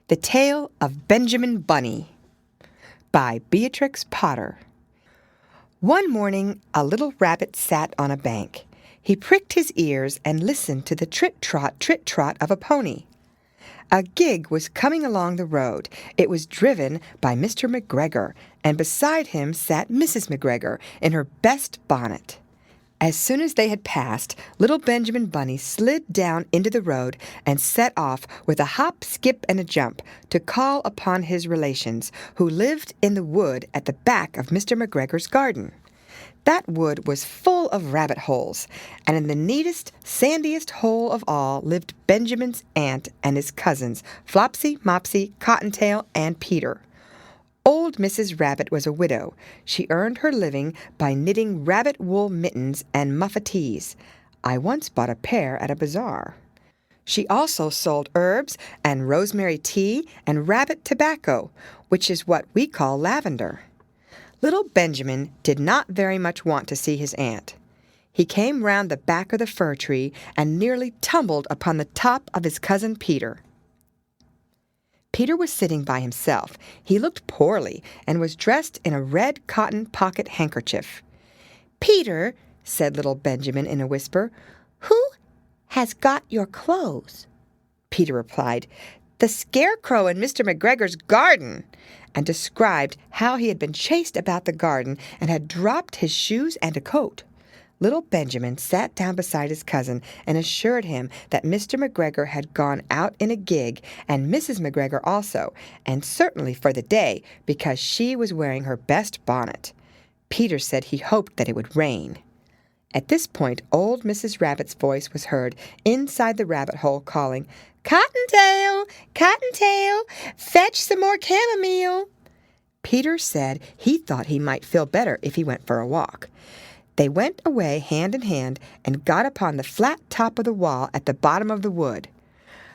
The Tale of Benjamin Bunny by Beatrix Potter. One morning, a little rabbit sat on a bank. He pricked his ears and listened to the trit-trot of a pony. A gig was coming along the road. It was driven by Mr. McGregor, and beside him sat Mrs. McGregor in her best bonnet. As soon as they had passed, little Benjamin Bunny slid down into the road and set off with a hop, skip, and a jump to call upon his relations, who lived in the wood at the back of Mr. McGregor's garden. That wood was full of rabbit holes, and in the neatest, sandiest hole of all lived Benjamin's aunt and his cousins, Flopsy, Mopsy, Cottontail, and Peter. Old Mrs. Rabbit was a widow. She earned her living by knitting rabbit wool mittens and muffetees. I once bought a pair at a bazaar. She also sold herbs and rosemary tea and rabbit tobacco, which is what we call lavender. Little Benjamin did not very much want to see his aunt. He came round the back of the fir tree and nearly tumbled upon the top of his cousin Peter. Peter was sitting by himself. He looked poorly and was dressed in a red cotton pocket handkerchief. "Peter," said little Benjamin in a whisper, "who has got your clothes?" Peter replied, "The scarecrow in Mr. McGregor's garden," and described how he had been chased about the garden and had dropped his shoes and a coat. Little Benjamin sat down beside his cousin and assured him that Mr. McGregor had gone out in a gig, and Mrs. McGregor also, and certainly for the day, because she was wearing her best bonnet. Peter said he hoped that it would rain. At this point, old Mrs. Rabbit's voice was heard inside the rabbit hole calling, "Cottontail, Cottontail, fetch some more chamomile." Peter said he thought he might feel better if he went for a walk. They went away hand in hand and got upon the flat top of the wall at the bottom of the wood.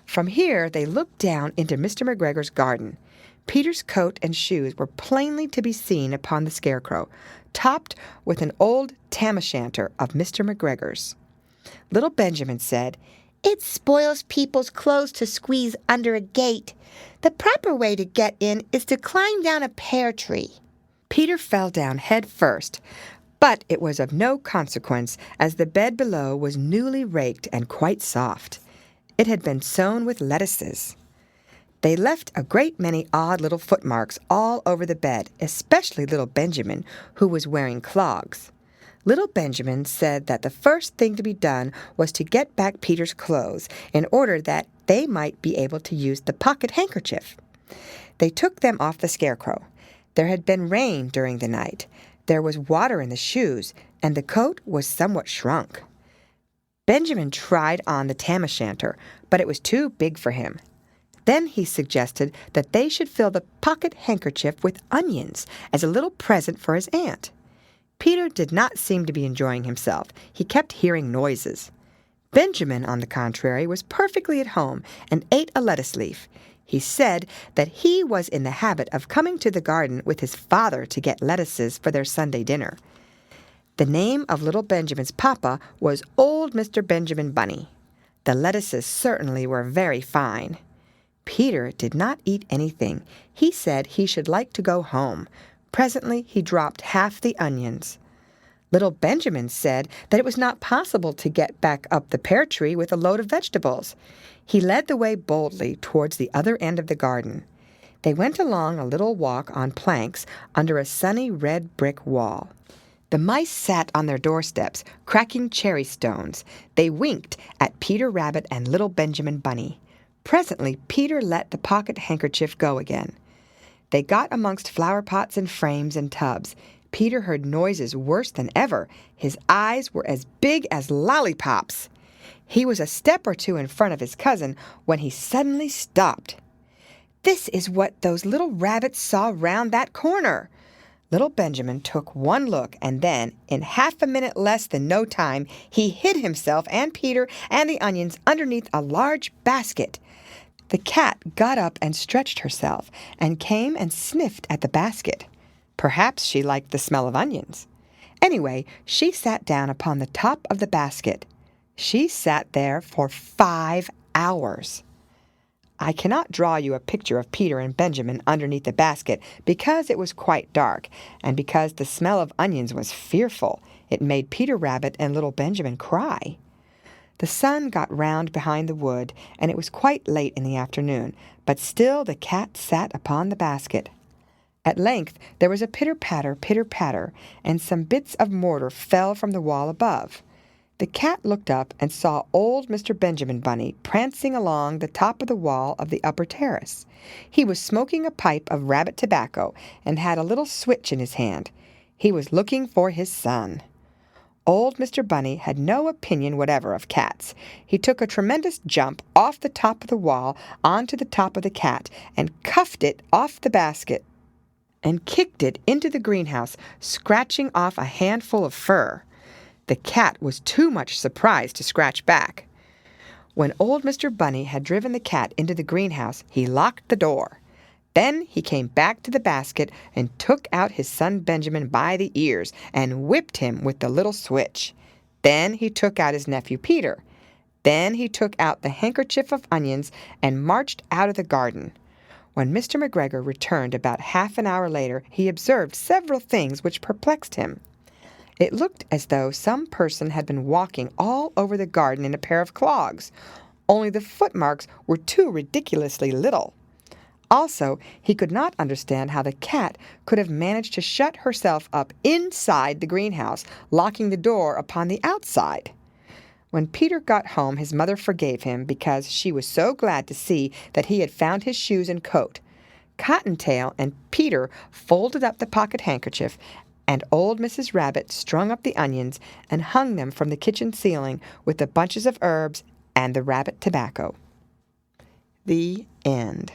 From here they looked down into Mr. McGregor's garden. Peter's coat and shoes were plainly to be seen upon the scarecrow, topped with an old tam-o'-shanter of Mr. McGregor's. Little Benjamin said, "It spoils people's clothes to squeeze under a gate. The proper way to get in is to climb down a pear tree." Peter fell down head first, but it was of no consequence, as the bed below was newly raked and quite soft. It had been sown with lettuces. They left a great many odd little footmarks all over the bed, especially little Benjamin, who was wearing clogs. Little Benjamin said that the first thing to be done was to get back Peter's clothes, in order that they might be able to use the pocket handkerchief. They took them off the scarecrow. There had been rain during the night. There was water in the shoes, and the coat was somewhat shrunk. Benjamin tried on the tam-o'-shanter, but it was too big for him. Then he suggested that they should fill the pocket handkerchief with onions as a little present for his aunt. Peter did not seem to be enjoying himself. He kept hearing noises. Benjamin, on the contrary, was perfectly at home and ate a lettuce leaf. He said that he was in the habit of coming to the garden with his father to get lettuces for their Sunday dinner. The name of little Benjamin's papa was old Mr. Benjamin Bunny. The lettuces certainly were very fine. Peter did not eat anything. He said he should like to go home. Presently he dropped half the onions. Little Benjamin said that it was not possible to get back up the pear tree with a load of vegetables. He led the way boldly towards the other end of the garden. They went along a little walk on planks under a sunny red brick wall. The mice sat on their doorsteps, cracking cherry stones. They winked at Peter Rabbit and little Benjamin Bunny. Presently Peter let the pocket handkerchief go again. They got amongst flower pots and frames and tubs. Peter heard noises worse than ever. His eyes were as big as lollipops. He was a step or two in front of his cousin when he suddenly stopped. "This is what those little rabbits saw round that corner." Little Benjamin took one look, and then, in half a minute less than no time, he hid himself and Peter and the onions underneath a large basket. The cat got up and stretched herself, and came and sniffed at the basket. Perhaps she liked the smell of onions. Anyway, she sat down upon the top of the basket. She sat there for 5 hours. I cannot draw you a picture of Peter and Benjamin underneath the basket because it was quite dark, and because the smell of onions was fearful. It made Peter Rabbit and little Benjamin cry. The sun got round behind the wood, and it was quite late in the afternoon, but still the cat sat upon the basket. At length there was a pitter-patter, and some bits of mortar fell from the wall above. The cat looked up and saw old Mr. Benjamin Bunny prancing along the top of the wall of the upper terrace. He was smoking a pipe of rabbit tobacco and had a little switch in his hand. He was looking for his son. Old Mr. Bunny had no opinion whatever of cats. He took a tremendous jump off the top of the wall onto the top of the cat and cuffed it off the basket and kicked it into the greenhouse, scratching off a handful of fur. The cat was too much surprised to scratch back. When old Mr. Bunny had driven the cat into the greenhouse, he locked the door. Then he came back to the basket and took out his son Benjamin by the ears and whipped him with the little switch. Then he took out his nephew Peter. Then he took out the handkerchief of onions and marched out of the garden. When Mr. McGregor returned about half an hour later, he observed several things which perplexed him. It looked as though some person had been walking all over the garden in a pair of clogs, only the footmarks were too ridiculously little. Also, he could not understand how the cat could have managed to shut herself up inside the greenhouse, locking the door upon the outside. When Peter got home, his mother forgave him because she was so glad to see that he had found his shoes and coat. Cottontail and Peter folded up the pocket handkerchief, and old Mrs. Rabbit strung up the onions and hung them from the kitchen ceiling with the bunches of herbs and the rabbit tobacco. The end.